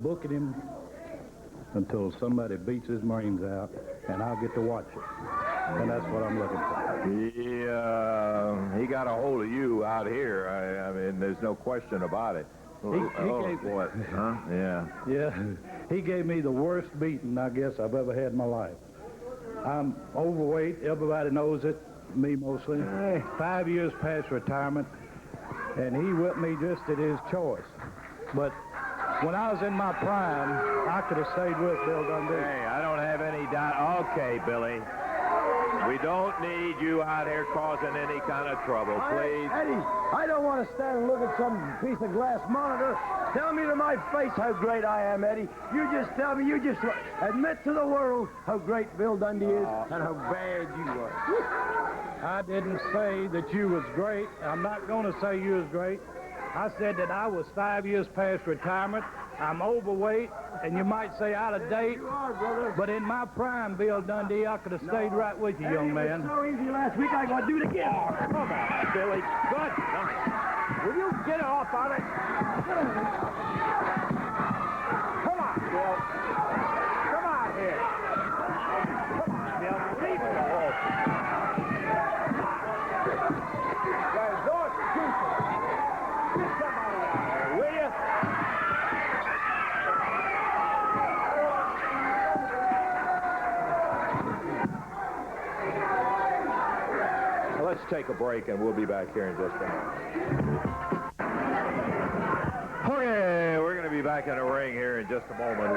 booking him until somebody beats his brains out, and I'll get to watch it. And that's what I'm looking for. He got a hold of you out here. I mean, there's no question about it. Yeah, he gave me the worst beating, I guess, I've ever had in my life. I'm overweight. Everybody knows it, me mostly. 5 years past retirement, and he whipped me just at his choice. But when I was in my prime, I could have stayed with Bill Dundee. Hey, I don't have any doubt. Okay, Billy. We don't need you out here causing any kind of trouble, please. Eddie, I don't want to stand and look at some piece of glass monitor. Tell me to my face how great I am, Eddie. You just tell me, you just admit to the world how great Bill Dundee is and how bad you are. I didn't say that you was great. I'm not going to say you was great. I said that I was 5 years past retirement. I'm overweight, and you might say out of date. You are, brother. But in my prime, Bill Dundee, I could have stayed right with you, young man. It was so easy last week, I got to do it again. Oh, come on, Billy. Good night. Will you get off on it? Come on, Bill. Come on here. Come on, Bill. Leave it alone. Guys, don't shoot him. Get somebody out there, will you? Let's take a break, and we'll be back here in just a minute. Okay, we're going to be back in the ring here in just a moment.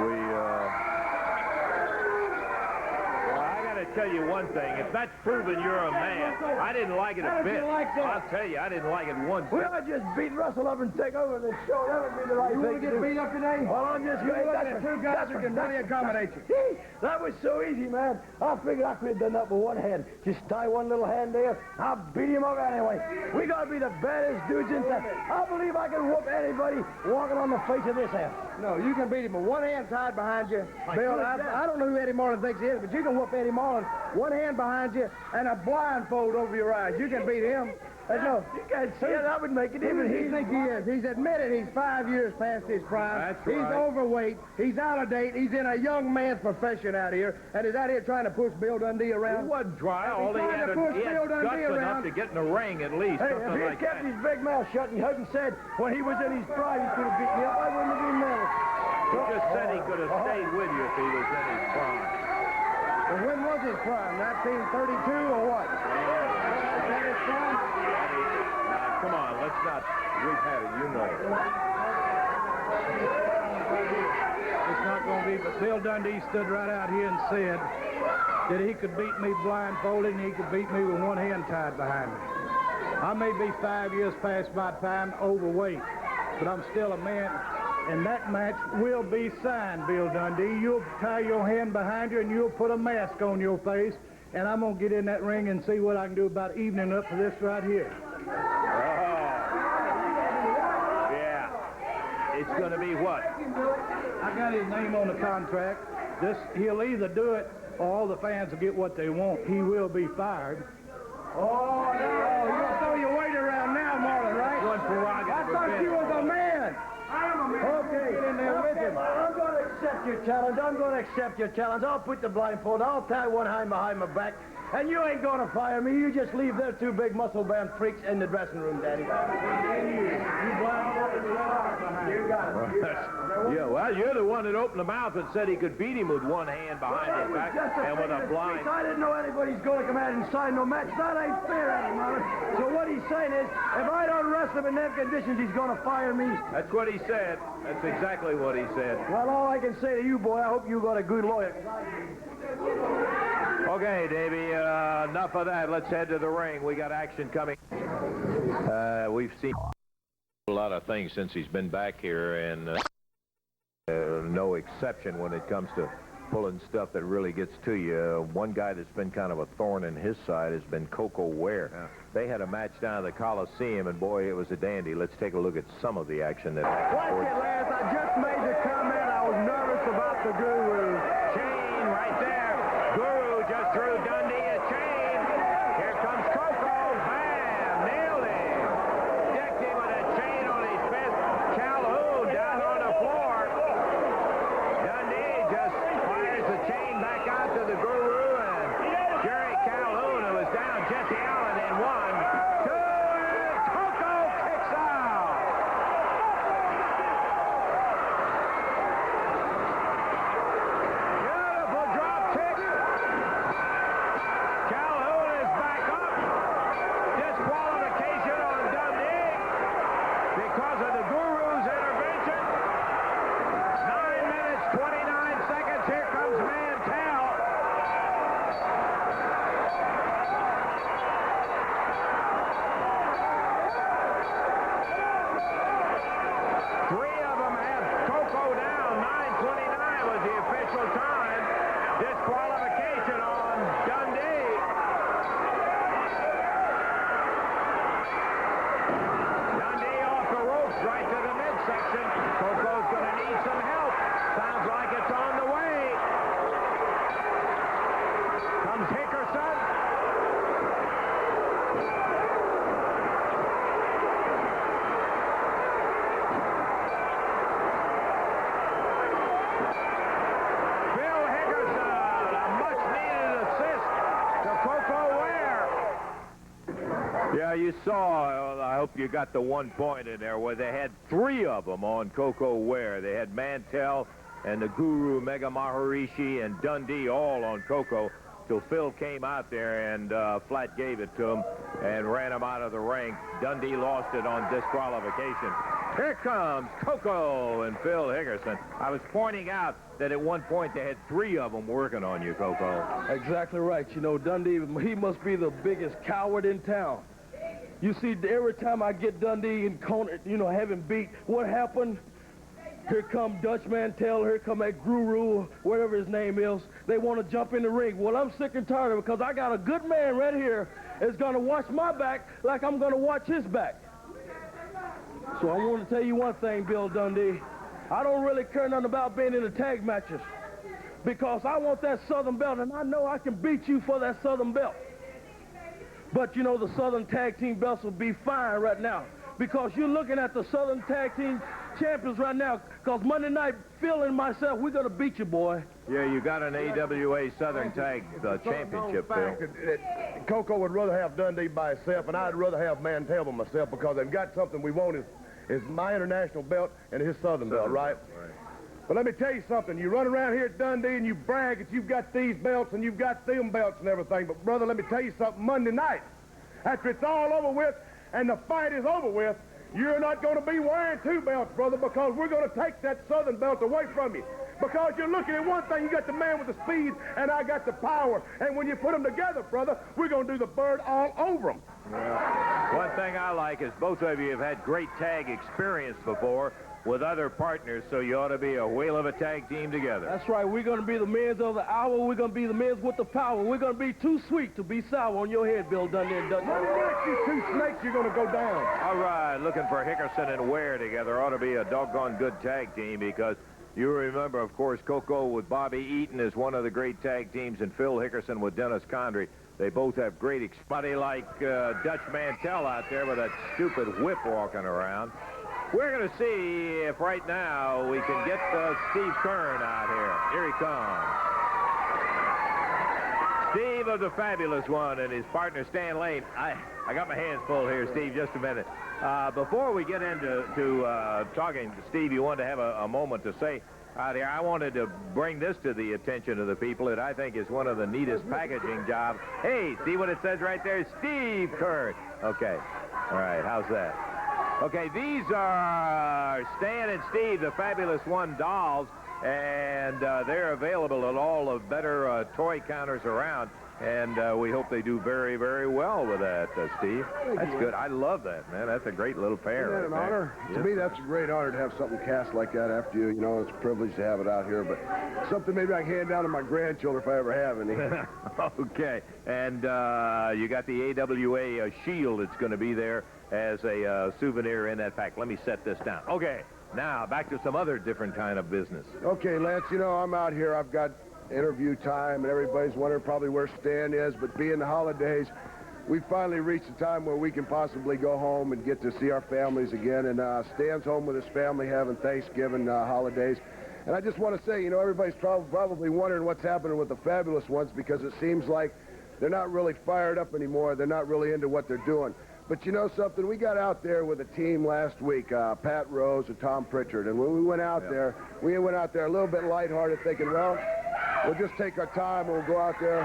I tell you one thing, if that's proving you're a man, I didn't like it a bit. I'll tell you, I didn't like it one bit. Well, I just beat Russell up and take over this show. That would be the right thing to do. You want to get beat up today? Well, I'm just going to two guys who can really accommodate you. That was so easy, man. I figured I could have done that with one hand. Just tie one little hand there. I'll beat him up anyway. We got to be the baddest dudes in town. I believe I can whoop anybody walking on the face of this house. No, you can beat him with one hand tied behind you. Bill, I don't know who Eddie Marlin thinks he is, but you can whoop Eddie Marlin. One hand behind you and a blindfold over your eyes. You can beat him. No, you can't see it. That would make it even. Who does he think he is? He's admitted he's 5 years past his prime. That's right. He's overweight. He's out of date. He's in a young man's profession out here, and he's out here trying to push Bill Dundee around. He wasn't trying. All he had guts enough to get in the ring at least. Hey, if he had kept his big mouth shut and hadn't said when he was in his prime he could have beat me up, I wouldn't have been mad. He just said he could have stayed with you if he was in his prime. Well, when was his prime? 1932 or what? Is that his prime? Come on, let's not. We've had it, you know. It's not going to be, but Bill Dundee stood right out here and said that he could beat me blindfolded and he could beat me with one hand tied behind me. I may be 5 years past my time, overweight, but I'm still a man. And that match will be signed, Bill Dundee. You'll tie your hand behind you and you'll put a mask on your face, and I'm going to get in that ring and see what I can do about evening up for this right here. Yeah. It's going to be what? I got his name on the contract. He'll either do it or all the fans will get what they want. He will be fired. Oh, no. You'll throw your weight around now, Marlin, right? One prerogative. I thought you was a man. I'm a man. Okay. Get in there with him. I'm going to accept your challenge. I'll put the blindfold. I'll tie one hand behind my back. And you ain't going to fire me. You just leave their two big muscle-bound freaks in the dressing room, Daddy. You blindfolded the arm behind. You got it. Yeah, well, you're the one that opened the mouth and said he could beat him with one hand behind his back and with a blind. I didn't know anybody's going to come out and sign no match. That ain't fair, Eddie Marlin. So what he's saying is, if I don't wrestle him in them conditions, he's going to fire me. That's what he said. That's exactly what he said. Well, all I can say to you, boy, I hope you got a good lawyer. Okay, Davey, enough of that. Let's head to the ring. We got action coming. We've seen a lot of things since he's been back here, and no exception when it comes to pulling stuff that really gets to you. One guy that's been kind of a thorn in his side has been Koko Ware. Yeah. They had a match down at the Coliseum, and boy, it was a dandy. Let's take a look at some of the action that happened. Watch it, Lance. I just made the comment. I was nervous about the Guru. Chain right there. Guru just threw Dundee a chain. Here comes Koko. Bam! Nailed him. Decked him with a chain on his fist. Calhoun down on the floor. you saw, I hope you got the 1 point in there, where they had 3 of them on Koko Ware. They had Mantell and the Guru, Mega Maharishi, and Dundee all on Koko, till Phil came out there and flat gave it to him and ran him out of the ring. Dundee lost it on disqualification. Here comes Koko and Phil Hickerson. I was pointing out that at one point they had 3 of them working on you, Koko. Exactly right. You know, Dundee, he must be the biggest coward in town. You see, every time I get Dundee in corner, you know, having beat, what happened? Here come Dutch Mantell, here come that Guru, whatever his name is. They want to jump in the ring. Well, I'm sick and tired of it because I got a good man right here that's going to watch my back like I'm going to watch his back. So I want to tell you one thing, Bill Dundee. I don't really care nothing about being in the tag matches because I want that Southern belt, and I know I can beat you for that Southern belt. But, you know, the Southern Tag Team belts will be fine right now because you're looking at the Southern Tag Team champions right now because Monday night, Phil and myself, we're going to beat you, boy. Yeah, you got an AWA Southern Tag Championship, Phil. Koko would rather have Dundee by himself, and I'd rather have Mantell by myself because they've got something we want is my international belt and his Southern belt, right? But let me tell you something. You run around here at Dundee and you brag that you've got these belts and you've got them belts and everything. But, brother, let me tell you something. Monday night, after it's all over with and the fight is over with, you're not going to be wearing 2 belts, brother, because we're going to take that Southern belt away from you. Because you're looking at one thing, you got the man with the speed, and I got the power. And when you put them together, brother, we're going to do the bird all over them. Yeah. One thing I like is both of you have had great tag experience before with other partners, so you ought to be a whale of a tag team together. That's right. We're going to be the men of the hour. We're going to be the men with the power. We're going to be too sweet to be sour on your head, Bill Dundee and Dundee. You 2 snakes, you're going to go down. All right, looking for Hickerson and Ware together. Ought to be a doggone good tag team because you remember, of course, Koko with Bobby Eaton is one of the great tag teams, and Phil Hickerson with Dennis Condrey. They both have great somebody like Dutch Mantell out there with that stupid whip walking around. We're going to see if right now we can get Steve Keirn out here. Here he comes. Steve of the Fabulous One and his partner Stan Lane. I got my hands full here, Steve, just a minute. Before we get into talking to Steve, you wanted to have a moment to say out here, I wanted to bring this to the attention of the people that I think is one of the neatest packaging jobs. Hey, see what it says right there? Steve Keirn. Okay. All right, how's that? Okay, these are Stan and Steve, the Fabulous One dolls, and they're available at all the better toy counters around, and we hope they do very, very well with that, Steve. That's good. I love that, man. That's a great little pair. Isn't that an honor? Yes. To me, that's a great honor to have something cast like that after you. You know, it's a privilege to have it out here, but something maybe I can hand down to my grandchildren if I ever have any. Okay, and you got the AWA shield that's going to be there as a souvenir in that pack. Let me set this down. Okay, now back to some other different kind of business. Okay, Lance, you know, I'm out here. I've got interview time, and everybody's wondering probably where Stan is, but being the holidays, we finally reached the time where we can possibly go home and get to see our families again, and Stan's home with his family having Thanksgiving holidays. And I just want to say, you know, everybody's probably wondering what's happening with the Fabulous Ones because it seems like they're not really fired up anymore. They're not really into what they're doing. But you know something? We got out there with a team last week, Pat Rose and Tom Prichard. And when we went out there, we went out there a little bit lighthearted thinking, well, we'll just take our time and we'll go out there.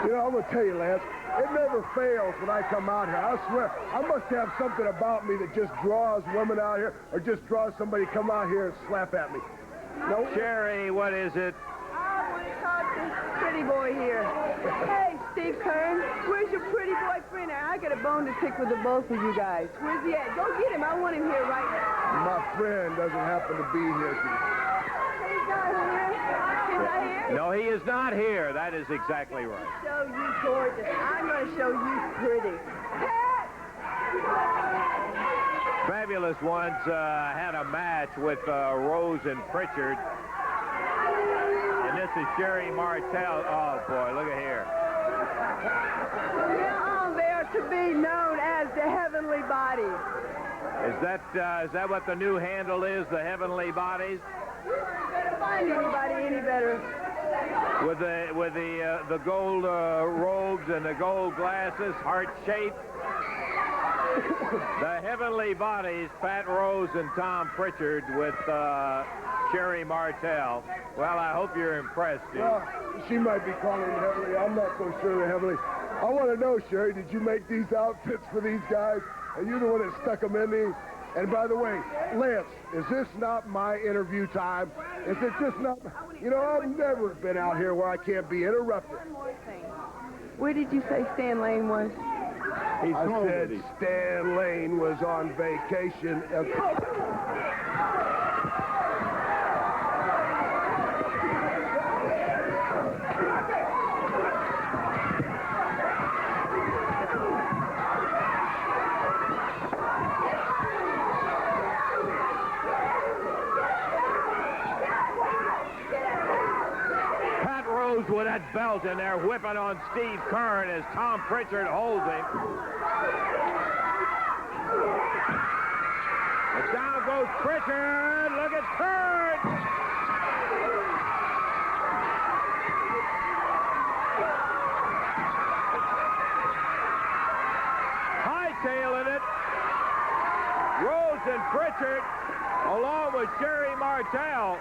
You know, I'm going to tell you, Lance, it never fails when I come out here. I swear, I must have something about me that just draws women out here or just draws somebody to come out here and slap at me. No, Sherri, what is it? I want to talk to this pretty boy here. Hey, Steve Keirn, where's your pretty boyfriend? I got a bone to pick with the both of you guys. Where's he at? Go get him. I want him here right now. my friend doesn't happen to be here today. He's not here. He's not here. No, he is not here. That is exactly right. I'm going to show you gorgeous. I'm going to show you pretty. Pat! Fabulous Ones had a match with Rose and Prichard. And this is Sherri Martel. Oh, boy, look at here. Now on there to be known as the Heavenly Bodies. Is that what the new handle is, the Heavenly Bodies? Couldn't find anybody any better. With the gold robes and the gold glasses, heart-shaped. The Heavenly Bodies, Pat Rose and Tom Prichard with Sherri Martel. Well, I hope you're impressed, dude. Well, she might be calling them Heavenly. I'm not so sure they're Heavenly. I want to know, Sherri, did you make these outfits for these guys? Are you the one that stuck them in these? And by the way, Lance, is this not my interview time? Is it just not? You know, I've never been out here where I can't be interrupted. One more thing. Where did you say Stan Lane was? I said Stan Lane was on vacation. With that belt, and they're whipping on Steve Keirn as Tom Prichard holds him. And down goes Prichard. Look at Keirn. Hightailing it. Rose and Prichard, along with Sherri Martel.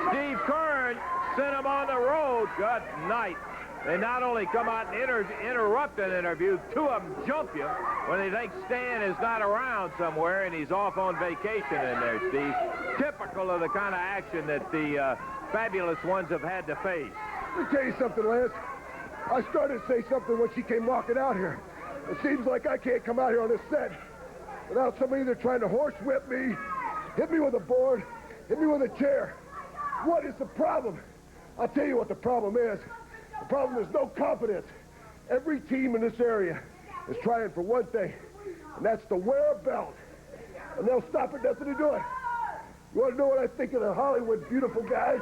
Steve Keirn sent him on the road. Good night. They not only come out and interrupt an interview, two of them jump you when they think Stan is not around somewhere and he's off on vacation in there, Steve. Typical of the kind of action that the fabulous ones have had to face. Let me tell you something, Lance. I started to say something when she came walking out here. It seems like I can't come out here on this set without somebody either trying to horsewhip me, hit me with a board, hit me with a chair. What is the problem? I'll tell you what the problem is. The problem is no confidence. Every team in this area is trying for one thing, and that's to wear a belt. And they'll stop at nothing to do it. You want to know what I think of the Hollywood beautiful guys?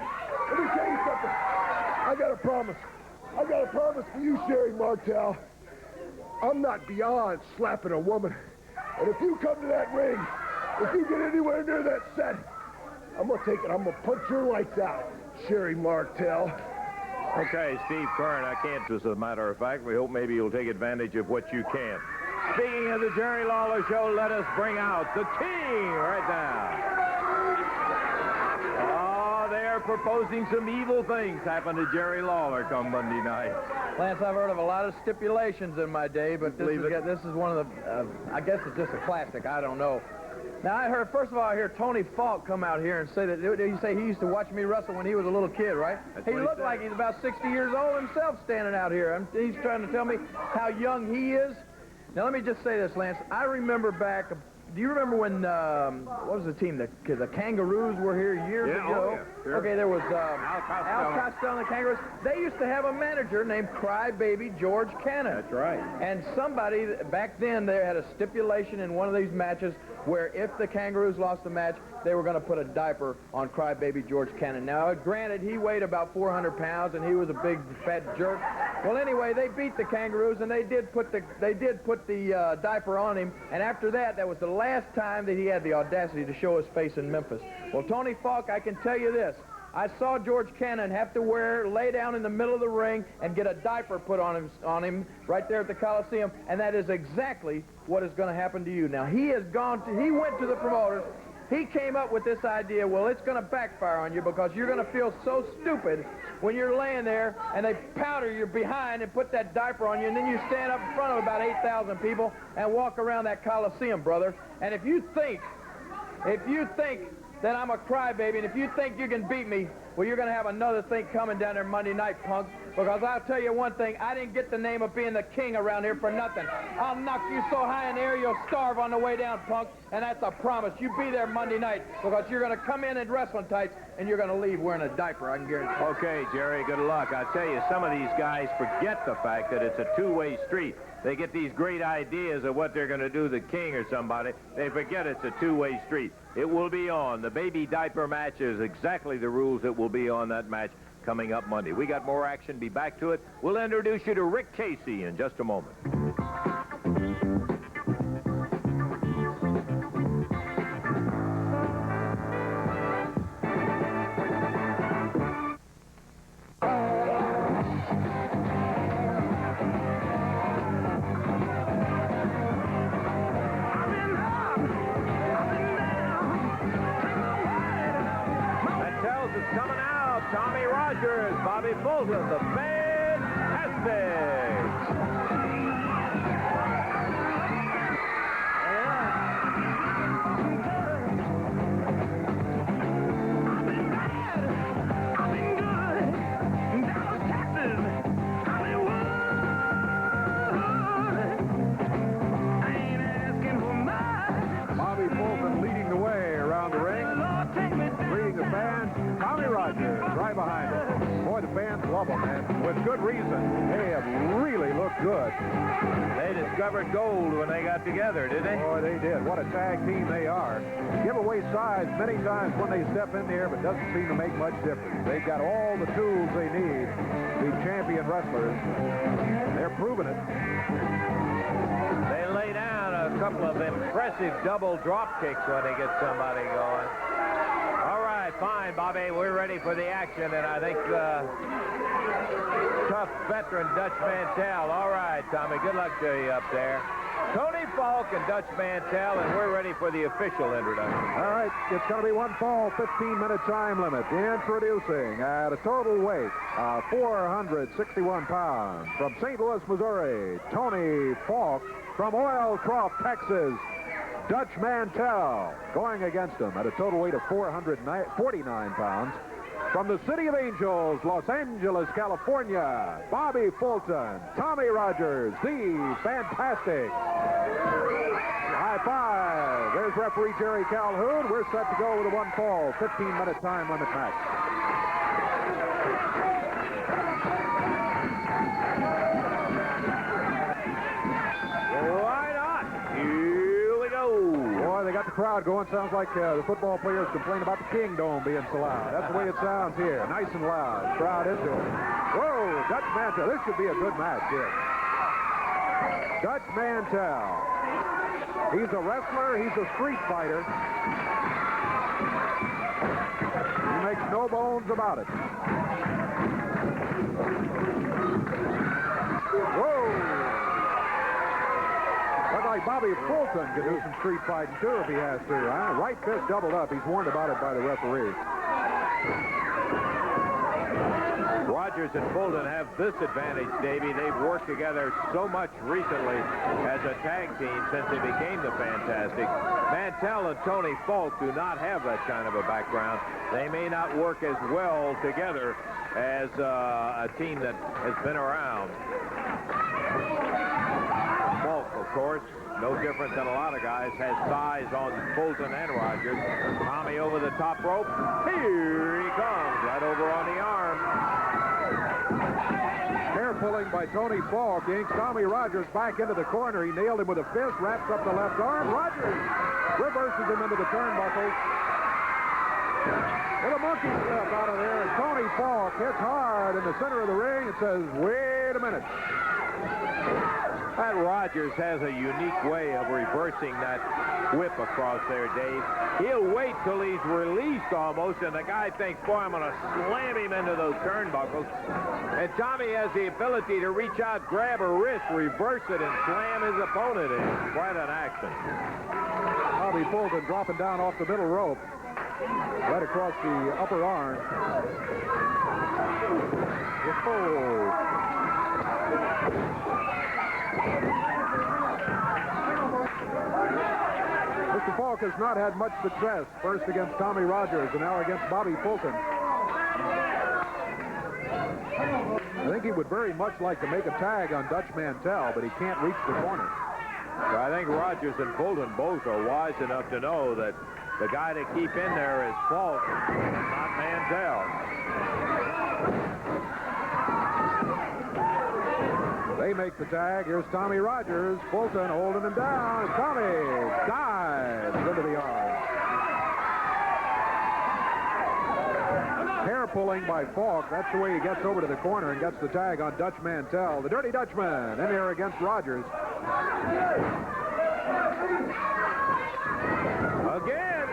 Let me tell you something. I got a promise. I got a promise for you, Sherri Martel. I'm not beyond slapping a woman. And if you come to that ring, if you get anywhere near that set, I'm going to take it. I'm going to punch your lights out, Sherri Martel. Okay, Steve Keirn, I can't, as a matter of fact. We hope maybe you'll take advantage of what you can. Speaking of the Jerry Lawler Show, let us bring out the King right now. Oh, they're proposing some evil things happen to Jerry Lawler come Monday night. Lance, I've heard of a lot of stipulations in my day, but this is one of the, I guess it's just a classic. I don't know. Now, I heard, first of all, I hear Tony Falk come out here and say that, you say he used to watch me wrestle when he was a little kid, right? He looked like he's about 60 years old himself standing out here. He's trying to tell me how young he is. Now, let me just say this, Lance. I remember back, do you remember when, what was the team? The Kangaroos were here years ago? Oh, yeah, sure. Okay, there was Al Costello and the Kangaroos. They used to have a manager named Crybaby George Cannon. That's right. And somebody, back then, they had a stipulation in one of these matches where if the Kangaroos lost the match, they were going to put a diaper on Crybaby George Cannon. Now, granted, he weighed about 400 pounds, and he was a big, fat jerk. Well, anyway, they beat the Kangaroos, and they did put the diaper on him. And after that, that was the last time that he had the audacity to show his face in Memphis. Well, Tony Falk, I can tell you this. I saw George Cannon have to lay down in the middle of the ring and get a diaper put on him right there at the Coliseum, and that is exactly what is going to happen to you. Now, he went to the promoters. He came up with this idea, well, it's going to backfire on you because you're going to feel so stupid when you're laying there and they powder your behind and put that diaper on you, and then you stand up in front of about 8,000 people and walk around that Coliseum, brother. And if you think that I'm a crybaby, and if you think you can beat me, well, you're going to have another thing coming down there Monday night, punk, because I'll tell you one thing, I didn't get the name of being the king around here for nothing. I'll knock you so high in the air you'll starve on the way down, punk, and that's a promise. You be there Monday night, because you're going to come in wrestling tights, and you're going to leave wearing a diaper, I can guarantee. Okay, Jerry, good luck. I tell you, some of these guys forget the fact that it's a two-way street. They get these great ideas of what they're going to do, the king or somebody. They forget it's a two-way street. It will be on. The baby diaper match is exactly the rules that will be on that match coming up Monday. We got more action. Be back to it. We'll introduce you to Rick Casey in just a moment. Tommy Rogers, Bobby Fulton, the Fantastics. Bobby Fulton leading the way around the ring, leading the fans. Tommy Rogers right behind him. Boy, the fans love him, man. With good reason. They have really looked good. They discovered gold when they got together, did they? Boy, they did. What a tag team they are. Give away size many times when they step in there, but doesn't seem to make much difference. They've got all the tools they need to be champion wrestlers. They're proving it. They lay down a couple of impressive double drop kicks when they get somebody going. All right, fine, Bobby. We're ready for the action, and I think tough veteran Dutch Mantell. All right, Tommy, good luck to you up there. Tony Falk and Dutch Mantell, and we're ready for the official introduction. All right, it's going to be one fall, 15-minute time limit. Introducing at a total weight of 461 pounds from St. Louis, Missouri, Tony Falk. From Oilcroft, Texas, Dutch Mantell. Going against him at a total weight of 449 pounds. From the City of Angels, Los Angeles, California, Bobby Fulton, Tommy Rogers, the Fantastic. High five. There's referee Jerry Calhoun. We're set to go with a one-fall, 15-minute time limit match. Why not? Here we go. Boy, they got the crowd going. Sounds like the football players complain about the King Dome being so loud. That's the way it sounds here. Nice and loud. Crowd into it. Whoa, Dutch Mantell. This should be a good match here. Dutch Mantell. He's a wrestler. He's a street fighter. He makes no bones about it. Whoa. Looks like Bobby Fulton can do some street fighting, too, if he has to. Huh? Right fist doubled up. He's warned about it by the referee. Rogers and Fulton have this advantage, Davey. They've worked together so much recently as a tag team since they became the Fantastic. Mantell and Tony Falk do not have that kind of a background. They may not work as well together as a team that has been around. Falk, of course, no different than a lot of guys, has size on Fulton and Rogers. Tommy over the top rope. Here he comes, right over on the arm. Hair pulling by Tony Falk yanks Tommy Rogers back into the corner. He nailed him with a fist, wraps up the left arm. Rogers reverses him into the turnbuckles. With a monkey flip out of there, and Tony Falk hits hard in the center of the ring and says, wait a minute. That Rogers has a unique way of reversing that whip across there, Dave. He'll wait till he's released almost, and the guy thinks, boy, I'm going to slam him into those turnbuckles. And Tommy has the ability to reach out, grab a wrist, reverse it, and slam his opponent in. Quite an action. Bobby Fulton dropping down off the middle rope, right across the upper arm. Mr. Falk has not had much success, first against Tommy Rogers and now against Bobby Fulton. I think he would very much like to make a tag on Dutch Mantell, but he can't reach the corner. So I think Rogers and Fulton both are wise enough to know that the guy to keep in there is Falk, not Mantell. They make the tag. Here's Tommy Rogers. Fulton holding him down. Tommy dives into the arm. Hair pulling by Falk. That's the way he gets over to the corner and gets the tag on Dutch Mantell. The Dirty Dutchman in there against Rogers. Again.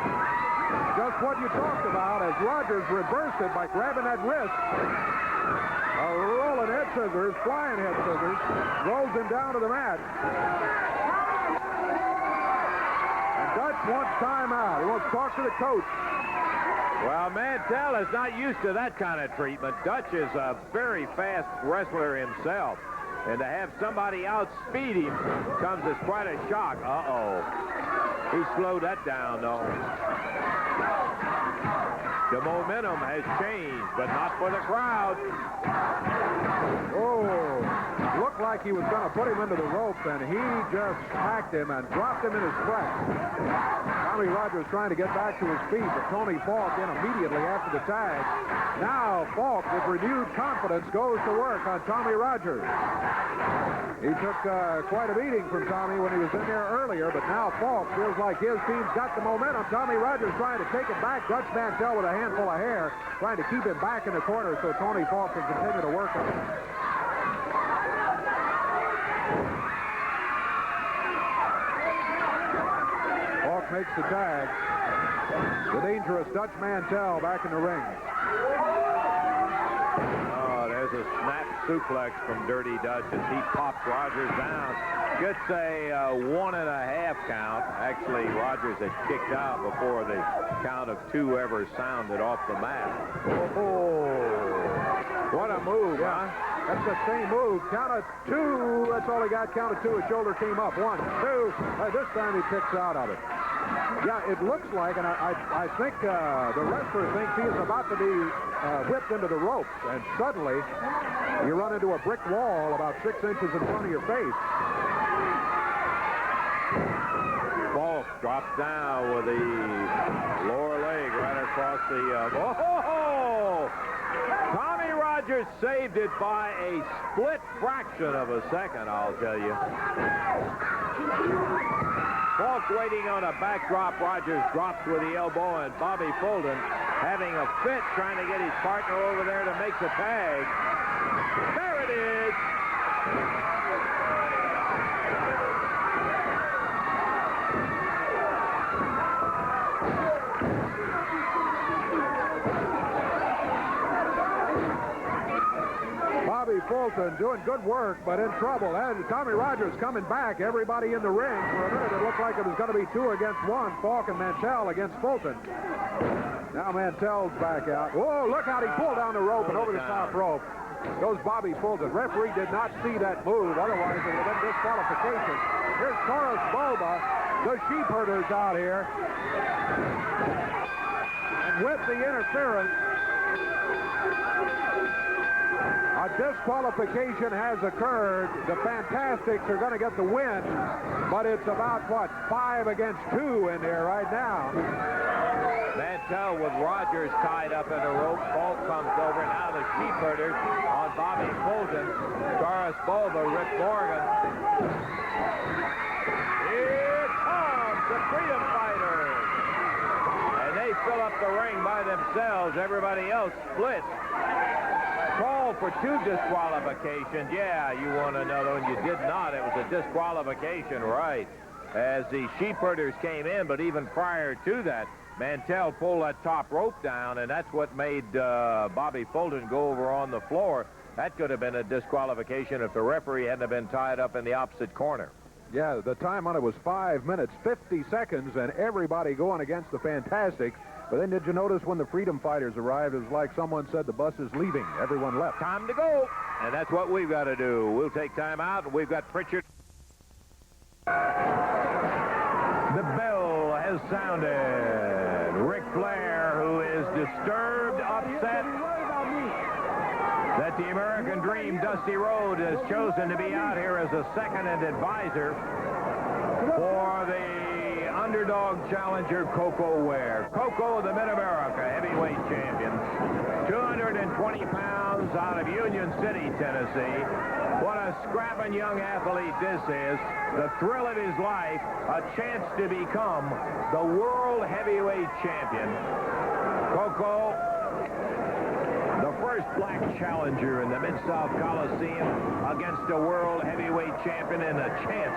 Just what you talked about as Rogers reversed it by grabbing that wrist. A rolling head scissors, flying head scissors, rolls him down to the mat. And Dutch wants timeout. He wants to talk to the coach. Well, Mantell is not used to that kind of treatment. Dutch is a very fast wrestler himself. And to have somebody outspeed him comes as quite a shock. Uh-oh. He slowed that down, though. The momentum has changed, but not for the crowd. Oh, looked like he was going to put him into the rope, and he just smacked him and dropped him in his tracks. Tommy Rogers trying to get back to his feet, but Tony Falk in immediately after the tag. Now Falk, with renewed confidence, goes to work on Tommy Rogers. He took quite a beating from Tommy when he was in there earlier, but now Falk feels like his team's got the momentum. Tommy Rogers trying to take it back. Dutch Mantell with a handful of hair, trying to keep him back in the corner so Tony Falk can continue to work on him. Falk makes the tag. The dangerous Dutch Mantell back in the ring. There's a snap suplex from Dirty Dutch as he pops Rogers down. Gets a 1.5 count. Actually, Rogers had kicked out before the count of 2 ever sounded off the mat. Oh, what a move, huh? That's the same move. Count of 2. That's all he got. Count of 2. His shoulder came up. 1, 2. This time he picks out of it. Yeah, it looks like, and I think the wrestler thinks he is about to be whipped into the ropes, and suddenly you run into a brick wall about 6 inches in front of your face. Falk drops down with the lower leg right across the... oh! Tommy Rogers saved it by a split fraction of a second, I'll tell you. Falk waiting on a backdrop. Rogers drops with the elbow, and Bobby Fulton having a fit trying to get his partner over there to make the tag. There it is. Bobby Fulton doing good work, but in trouble. And Tommy Rogers coming back. Everybody in the ring. For a minute, it looked like it was going to be 2 against 1. Falk and Mantell against Fulton. Now Mantell's back out. Whoa, look how he pulled down the rope and over the top rope. Goes Bobby Fulton. Referee did not see that move. Otherwise, it would have been disqualification. Here's Taurus Bulba. The Sheepherders out here. And with the interference, a disqualification has occurred. The Fantastics are going to get the win, but it's about, what, 5 against 2 in there right now. Mantell with Rogers tied up in a rope. Falk comes over. Now the Sheepherders on Bobby Fulton. Taurus Bulba, Rick Morgan. Here comes the Freedom Fighters. And they fill up the ring by themselves. Everybody else splits. Call for 2 disqualifications. Yeah, you won another one. You did not. It was a disqualification, right, as the Sheepherders came in. But even prior to that, Mantell pulled that top rope down, and that's what made Bobby Fulton go over on the floor. That could have been a disqualification if the referee hadn't been tied up in the opposite corner. Yeah, the time on it was 5 minutes, 50 seconds, and everybody going against the Fantastics. But then did you notice when the Freedom Fighters arrived, it was like someone said the bus is leaving. Everyone left. Time to go. And that's what we've got to do. We'll take time out. We've got Prichard. The bell has sounded. Ric Flair, who is disturbed, upset that the American Dream, Dusty Rhodes, has chosen to be out here as a second-hand advisor for the underdog challenger Koko Ware. Koko, the Mid-America heavyweight champion, 220 pounds out of Union City, Tennessee. What a scrapping young athlete this is. The thrill of his life, a chance to become the world heavyweight champion. Koko, the first black challenger in the Mid-South Coliseum against a world heavyweight champion, and a chance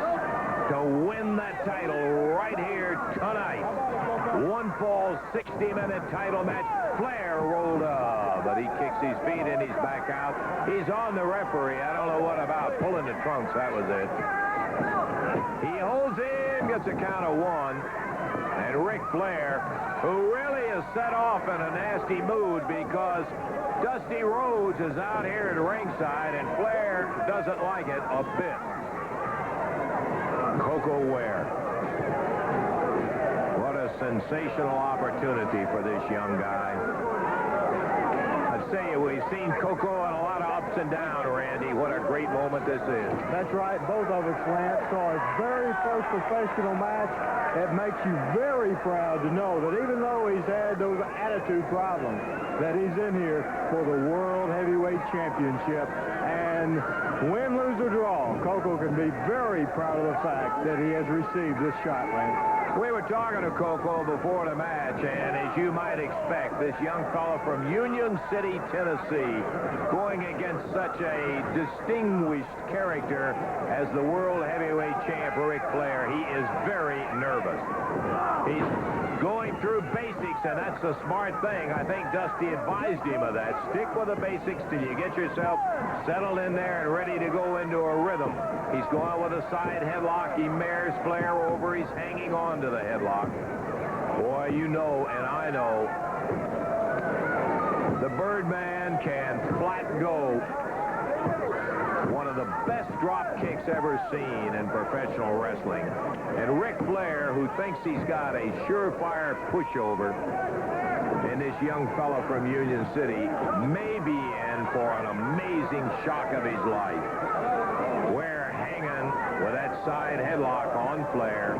to win that title right here tonight. One fall, 60-minute title match. Flair rolled up, but he kicks his feet and he's back out. He's on the referee. I don't know what about pulling the trunks. That was it. He holds in, gets a count of 1. And Ric Flair, who really is set off in a nasty mood because Dusty Rhodes is out here at ringside, and Flair doesn't like it a bit. Koko Ware. What a sensational opportunity for this young guy. I'd say we've seen Koko in a lot of ups and downs, Randy. What a great moment this is. That's right. Both of us, Lance, saw his very first professional match. It makes you very proud to know that even though he's had those attitude problems, that he's in here for the World Heavyweight Championship. And win, lose, or draw, Koko can be very proud of the fact that he has received this shot, Lance. We were talking to Koko before the match, and as you might expect, this young fellow from Union City, Tennessee, going against such a distinguished character as the World Heavyweight Champ, Ric Flair, he is very nervous. He's going through basics, and that's a smart thing. I think Dusty advised him of that. Stick with the basics till you get yourself settled in there and ready to go into a rhythm. He's going with a side headlock. He mares Flair over. He's hanging on to the headlock. Boy, you know, and I know, the Birdman can flat go. One of the best drop kicks ever seen in professional wrestling. And Ric Flair, who thinks he's got a surefire pushover, and this young fellow from Union City may be in for an amazing shock of his life. Ware hanging with that side headlock on Flair.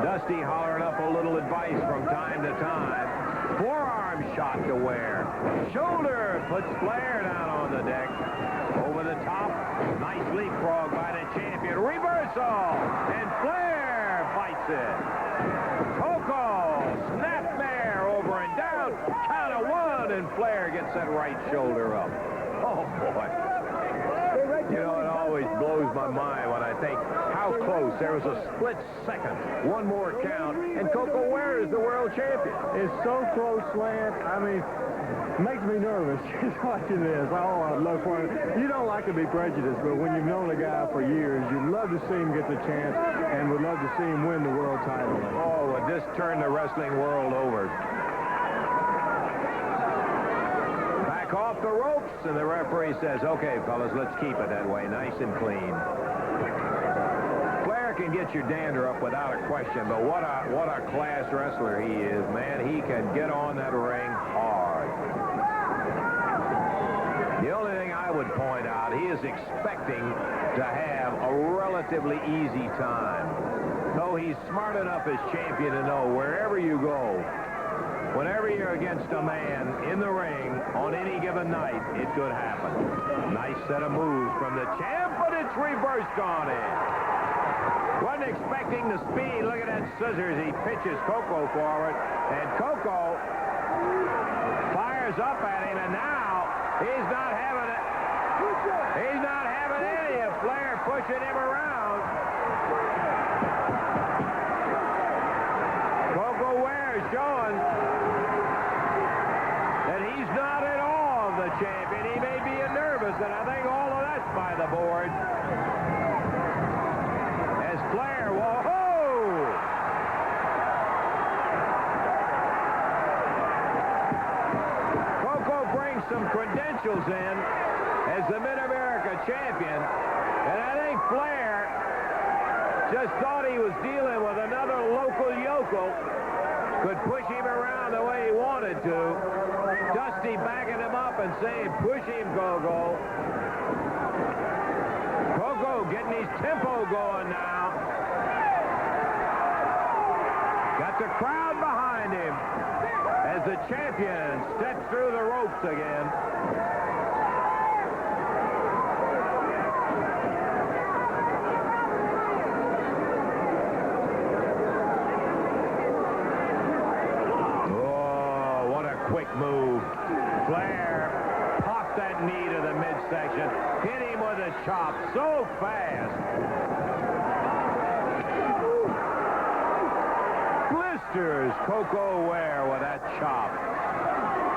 Dusty hollering up a little advice from time to time. Forearm shot to Ware. Shoulder puts Flair down on the deck. Over the top. Nice leapfrog by the champion. Reversal. And Flair fights it. Koko. Snapmare over and down. Count of one. And Flair gets that right shoulder up. Oh, boy. You know, it always blows my mind when I think how close. There was a split second. One more count. And Koko Ware is the world champion. It's so close, Lance. I mean, makes me nervous just watching this. Oh, I'd love for it. You don't like to be prejudiced, but when you've known a guy for years, you'd love to see him get the chance and would love to see him win the world title. Oh, it just turned the wrestling world over. Back off the ropes, and the referee says, okay, fellas, let's keep it that way, nice and clean. Flair can get your dander up without a question, but what a class wrestler he is, man. He can get on that ring hard. The only thing I would point out, he is expecting to have a relatively easy time. Though he's smart enough as champion to know wherever you go, whenever you're against a man in the ring on any given night, it could happen. Nice set of moves from the champ, but it's reversed on in. Wasn't expecting the speed. Look at that scissors. He pitches Koko forward, and Koko fires up at him, and now he's not having it. He's not having any of Flair pushing him around. Koko Ware showing that he's not at all the champion. He may be nervous, and I think all of that's by the board. As Flair, whoa! Koko brings some credentials in as the Mid-America champion, and I think Flair just thought he was dealing with another local yokel, could push him around the way he wanted to. Dusty backing him up and saying, push him, Koko. Koko getting his tempo going now. Got the crowd behind him as the champion steps through the ropes again. Quick move. Flair popped that knee to the midsection. Hit him with a chop so fast. Blisters Koko Ware with that chop.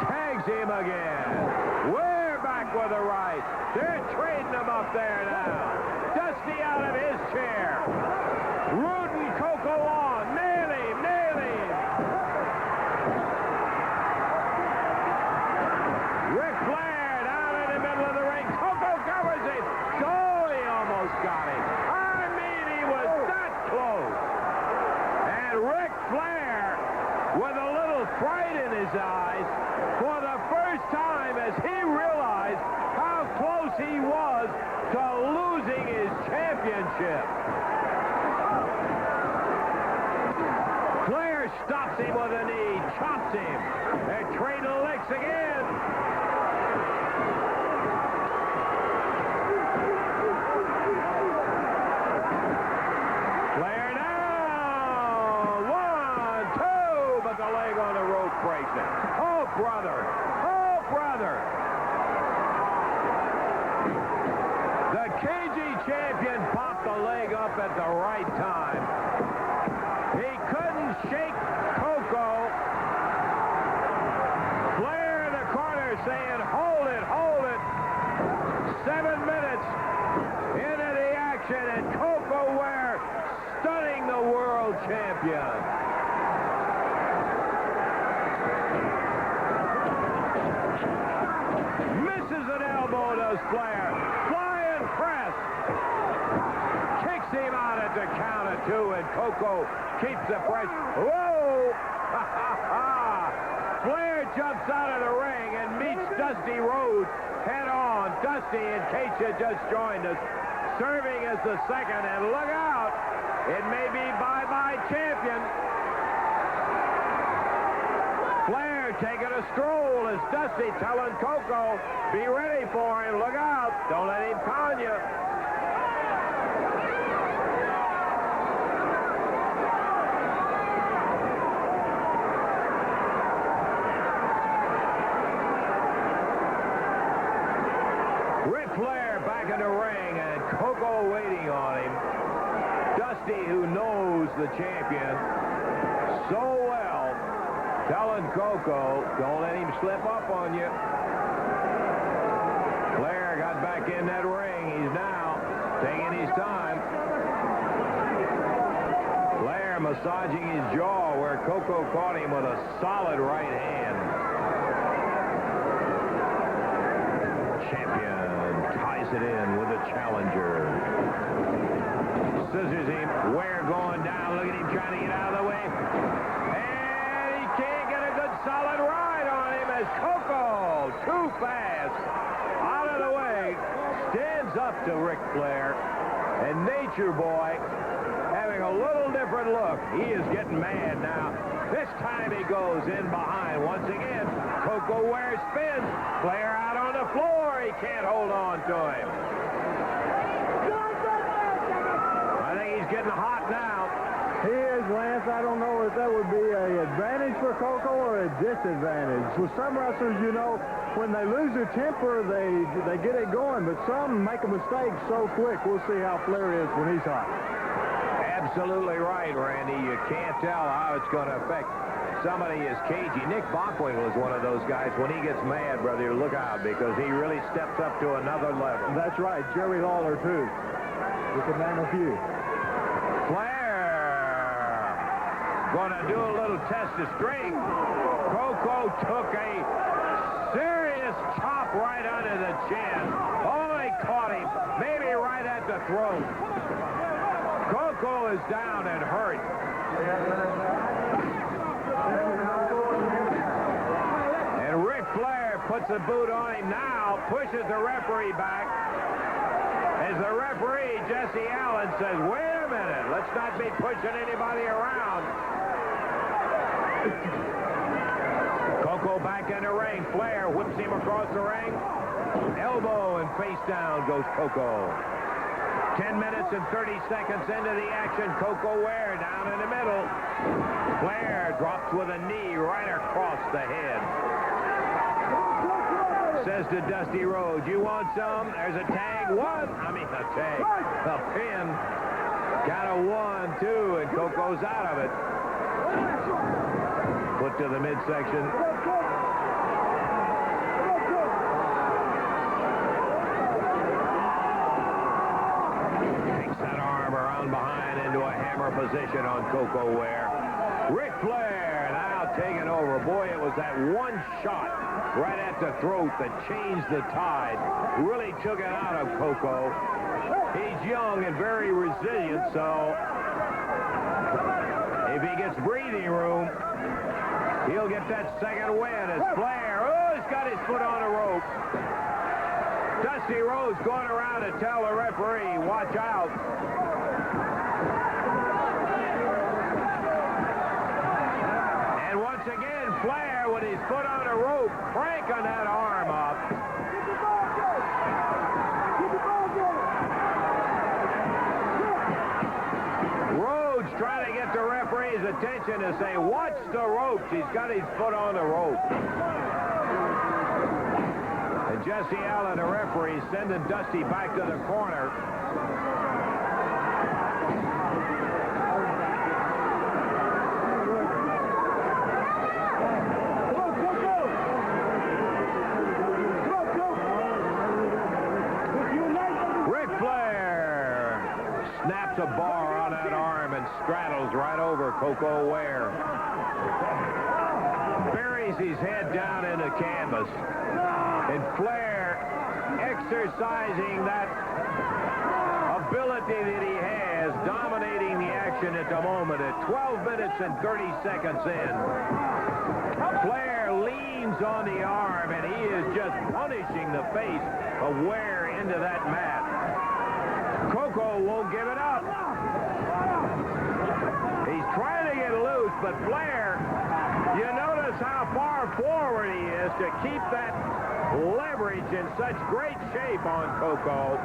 Tags him again. Ware back with the right. They're trading him up there now. Dusty out of his chair. Rooting Koko on. Nailing face for the first time as he realized how close he was to losing his championship. Flair stops him with a knee, chops him. They're trading licks again. Flair now. 1, 2, but the leg on the rope breaks it. Oh, brother. Oh, brother. The KG champion popped the leg up at the right time. He couldn't shake Koko. Flair in the corner saying, hold it, hold it. 7 minutes into the action, and Koko Ware stunning the world champion. Misses an elbow, does Flair. Flying press. Kicks him out at the count of 2, and Koko keeps the pressure. Whoa! Flair jumps out of the ring and meets Dusty Rhodes head on. Dusty, in case you just joined us, serving as the second, and look out, it may be bye-bye champion. Flair taking a stroll as Dusty telling Koko, be ready for him, look out, don't let him con you. Flair back in the ring, and Koko waiting on him. Dusty, who knows the champion so well, telling Koko, don't let him slip up on you. Flair got back in that ring. He's now taking his time. Flair massaging his jaw where Koko caught him with a solid right hand. Champion ties it in with a challenger. Scissors him. Ware going down. Look at him trying to get out of the way. And he can't get a good solid ride on him as Koko, too fast, out of the way, stands up to Ric Flair. And Nature Boy having a little different look. He is getting mad now. This time he goes in behind. Once again, Koko Ware spins. Flair out on the floor. He can't hold on to him. I think he's getting hot now. He is, Lance. I don't know if that would be an advantage for Koko or a disadvantage. With some wrestlers, you know, when they lose their temper, they get it going, but some make a mistake so quick. We'll see how Flair is when he's hot. Absolutely right, Randy. You can't tell how it's going to affect somebody as cagey. Nick Bockwing was one of those guys. When he gets mad, brother, look out, because he really steps up to another level. That's right. Jerry Lawler, too. We can name a few. Flair going to do a little test of strength. Koko took a serious chop right under the chin. Oh, he caught him. Maybe right at the throat. Koko is down and hurt. And Ric Flair puts a boot on him now, pushes the referee back. As the referee, Jesse Allen, says, wait a minute, let's not be pushing anybody around. Koko back in the ring. Flair whips him across the ring. Elbow and face down goes Koko. 10 minutes and 30 seconds into the action. Koko Ware down in the middle. Flair drops with a knee right across the head. Says to Dusty Rhodes, you want some? There's a tag. A tag. A pin. Got a 1, 2, and Koko's out of it. Put to the midsection. Behind into a hammer position on Koko Ware. Ric Flair now taking over. Boy, it was that one shot right at the throat that changed the tide. Really took it out of Koko. He's young and very resilient, so if he gets breathing room, He'll get that second win as Flair, he's got his foot on the rope. Dusty Rhodes going around to tell the referee, watch out. And once again, Flair with his foot on the rope, cranking that arm up. Rhodes trying to get the referee's attention to say, watch the ropes. He's got his foot on the rope. And Jesse Allen, the referee, sending Dusty back to the corner. Ric Flair snaps a bar on that arm and straddles right over Koko Ware. Buries his head down in the canvas. And Flair exercising that ability that he has, dominating the action at the moment at 12 minutes and 30 seconds in. Flair leans on the arm, and he is just punishing the face of Ware into that mat. Koko won't give it up. He's trying to get loose, but Flair, you notice how far forward he is to keep that leverage in such great shape on Koko.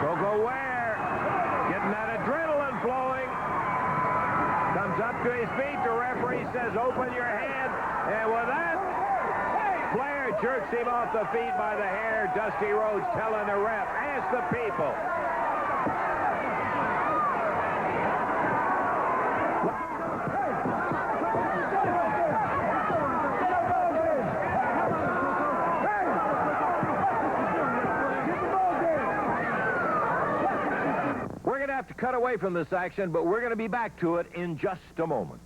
Koko Ware getting that adrenaline flowing. Comes up to his feet. The referee says, open your hand. And with that, Flair jerks him off the feet by the hair. Dusty Rhodes telling the ref, ask the people. We're going to have to cut away from this action, but we're going to be back to it in just a moment.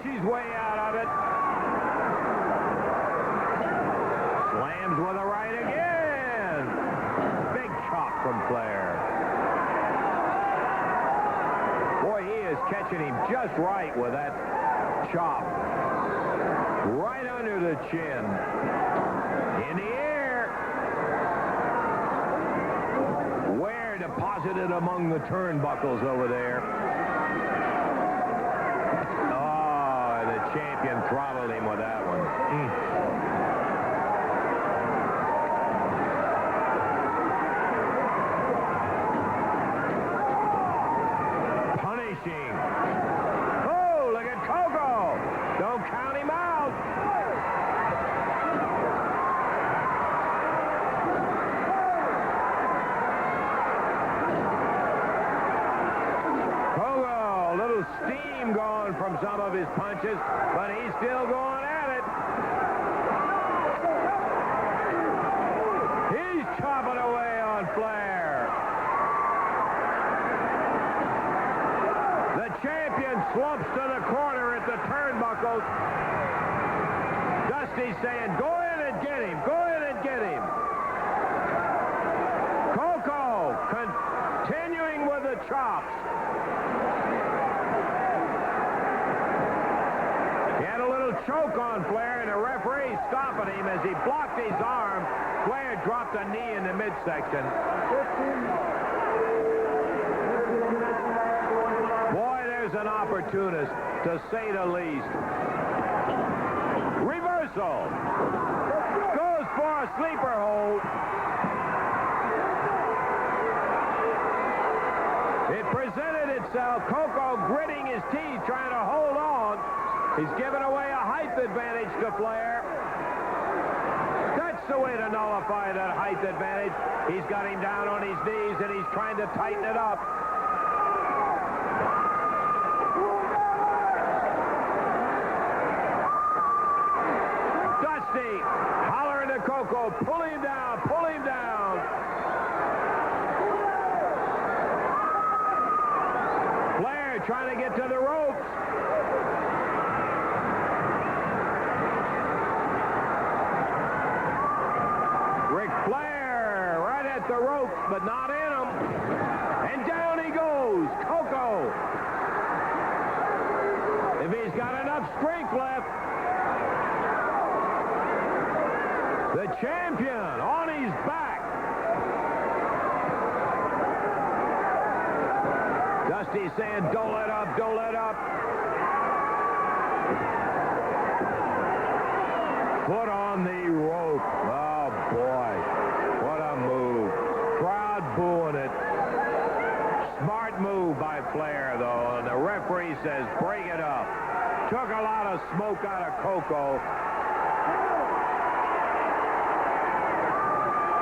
His way out of it. Slams with a right again. Big chop from Flair. Boy, he is catching him just right with that chop. Right under the chin. In the air. Ware deposited among the turnbuckles over there. Champion throttled him with that one. Punishing. Oh, look at Koko. Don't count him out. Koko, a little steam going from some of his punches, but he's still going at it. He's chopping away on Flair. The champion slumps to the corner at the turnbuckles. Dusty's saying, go in and get him. Go in and get him. Koko continuing with the chops. Choke on Flair, and the referee stopping him as he blocked his arm. Flair dropped a knee in the midsection. Boy, there's an opportunist, to say the least. Reversal. Goes for a sleeper hold. It presented itself. Koko gritting his teeth, trying to hold on. He's given away a height advantage to Flair. That's the way to nullify that height advantage. He's got him down on his knees, and he's trying to tighten it up. Koko, pull him down, pull him down. Flair trying to get to the ropes. Ric Flair right at the ropes, but not in them. And down he goes, Koko. If he's got enough strength left. The champion on his back. Dusty saying, don't let up, don't let up. Foot on the rope. Oh, boy. What a move. Crowd booing it. Smart move by Flair, though. And the referee says, break it up. Took a lot of smoke out of Koko.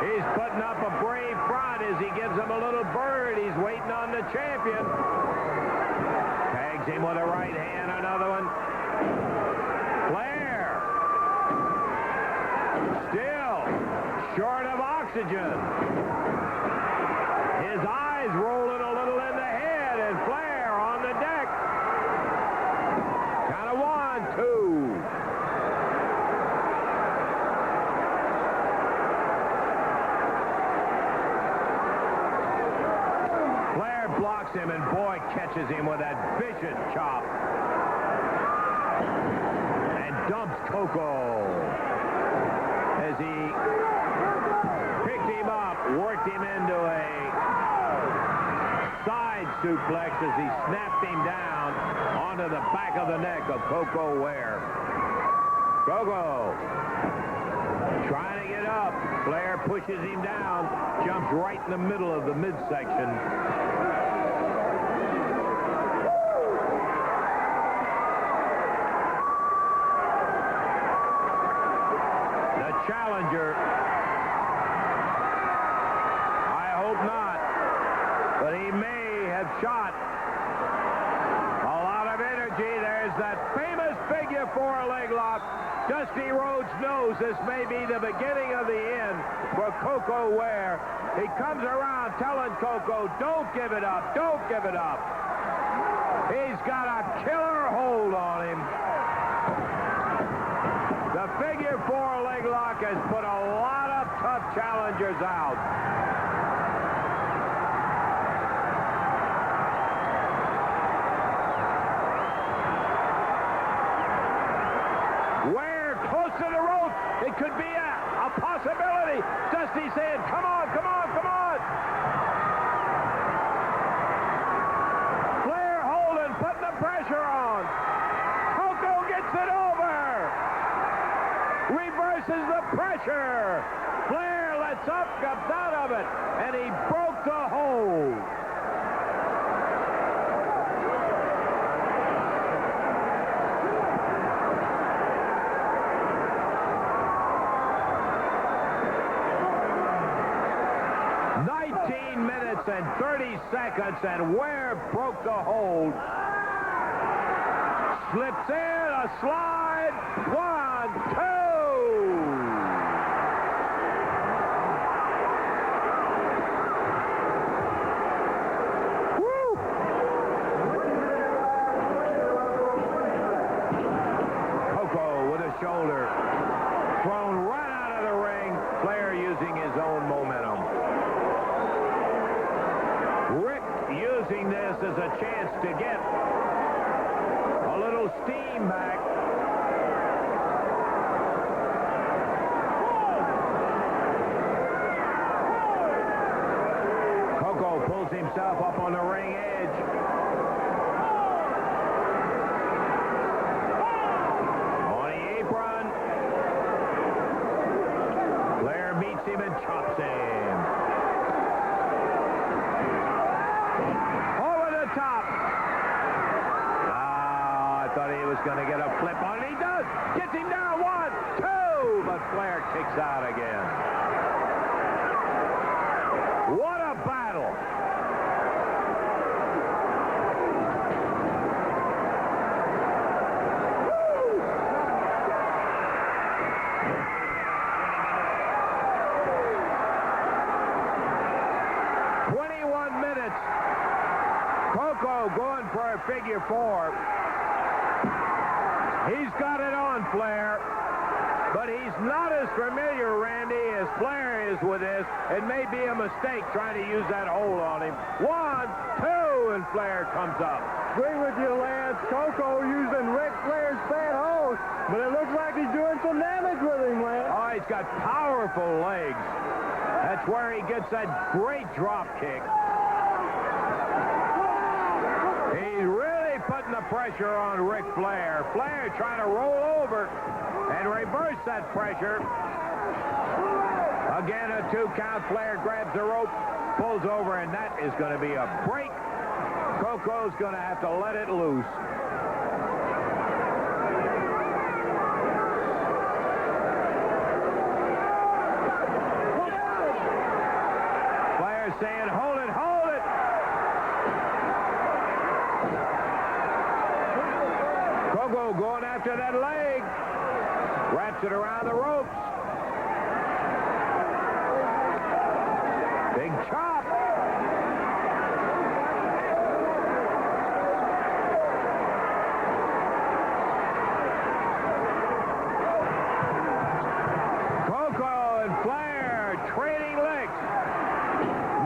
He's putting up a brave front as he gives him a little bird. He's waiting on the champion. Tags him with a right hand, another one. Flair. Still short of oxygen. His eyes rolling a little in the head, and Flair on the deck. Count of 1, 2. Blocks him, and boy catches him with that vicious chop and dumps Koko as he picked him up, worked him into a side suplex as he snapped him down onto the back of the neck of Koko Ware. Koko trying to get up. Flair pushes him down, jumps right in the middle of the midsection. Challenger. I hope not, but he may have shot a lot of energy. There's that famous figure 4 leg lock. Dusty Rhodes knows this may be the beginning of the end for Koko Ware. He comes around telling Koko, don't give it up, don't give it up. He's got a killer hold on him. The figure 4 leg lock has put a lot of tough challengers out. Ware close to the rope. It could be a possibility. Dusty saying, come on, come on, come on. Flair holding, putting the pressure on. Koko gets it over. Reverses the pressure. Flair lets up, comes out of it, and he broke the hold. And 30 seconds, and Ware broke the hold. Slips in, a slide. 1, 2. Woo! Koko with a shoulder. Thrown right out of the ring. Flair using his own momentum. Rick using this as a chance to get a little steam back. Koko pulls himself up on the ring edge. On the apron. Flair meets him and chops him. Top. I thought he was going to get a flip on it. He does. Gets him down. 1, 2. But Flair kicks out again. What a battle. figure 4. He's got it on Flair, but he's not as familiar, Randy, as Flair is with this. It may be a mistake trying to use that hold on him. 1, 2, and Flair comes up. Agree with you, Lance. Koko using Ric Flair's bad hold, but it looks like he's doing some damage with him, Lance. Oh, he's got powerful legs. That's where he gets that great drop kick. He's really putting the pressure on Ric Flair. Flair trying to roll over and reverse that pressure. Again, a 2 count. Flair grabs the rope, pulls over, and that is going to be a break. Koko's going to have to let it loose. Flair saying, hold it, hold it. Koko going after that leg. Wraps it around the ropes. Big chop. Koko and Flair trading licks.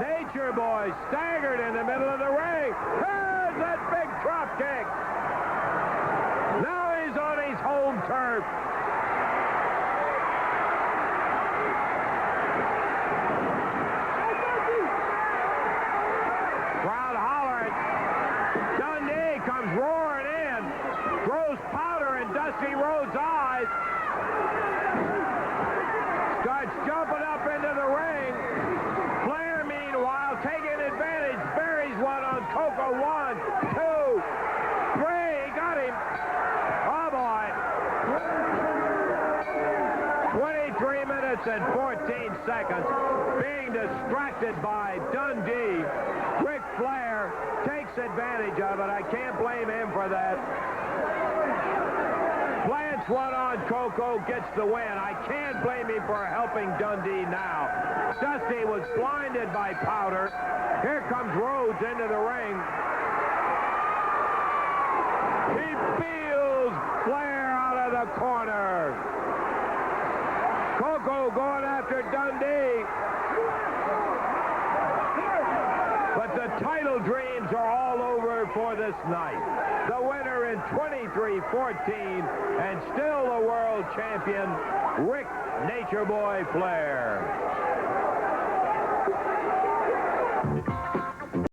Nature Boy staggered in the middle of the ring. There's that big drop kick. Now he's on his home turf. Crowd hollering. Dundee comes roaring in, throws powder in Dusty Rhodes' eyes, starts jumping up into the ring. Flair, meanwhile, taking advantage, buries one on Koko. 1, 2, 3. He got him. Oh, boy. 23 minutes and 14 seconds. Being distracted by Dundee. Ric Flair takes advantage of it. I can't blame him for that. Plants one on Koko, gets the win. I can't blame him for helping Dundee now. Dusty was blinded by powder. Here comes Rhodes into the ring. He feels Flair out of the corner. Koko going after Dundee. But the title dreams are all over for this night. The winner in 23-14 and still the world champion, Ric Nature Boy Flair.